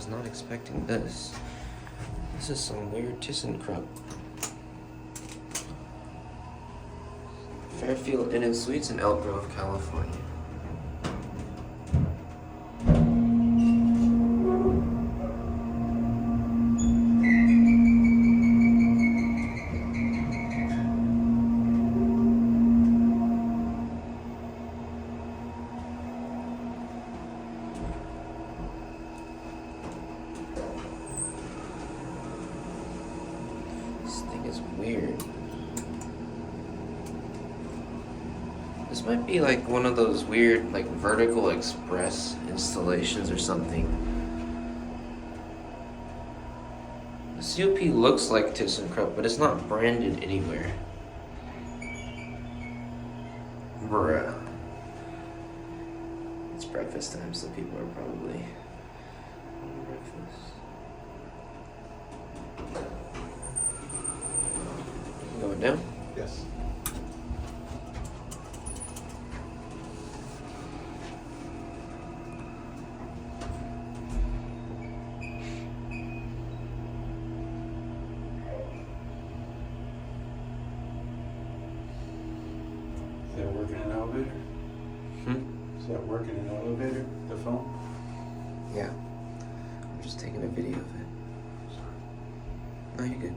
not expecting this. This is some weird ThyssenKrupp. Fairfield Inn and Suites in Elk Grove, California. This thing is weird. This might be like one of those weird, like, vertical express installations or something. The COP looks like ThyssenKrupp, but it's not branded anywhere. Bruh. It's breakfast time, so people are probably on breakfast. Going down? Yes. Is that working in an elevator? Is that working in an elevator, the phone? Yeah. I'm just taking a video of it. No, you're good.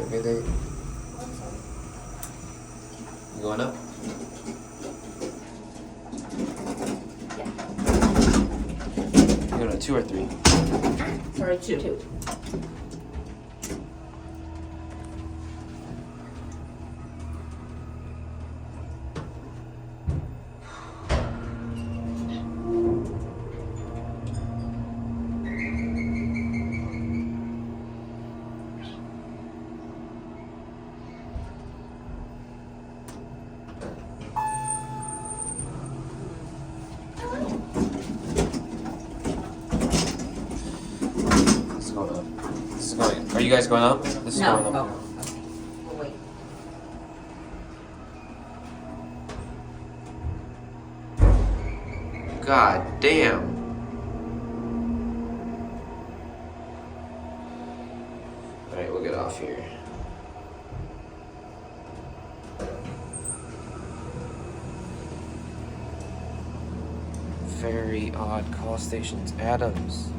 Everything. You going up? You going to 2 or 3? Sorry, two. This is going up. This is going. Are you guys going up? This is No. going up. Oh, okay. We'll wait. God damn. Alright, we'll get off here. Very odd call stations. Adams.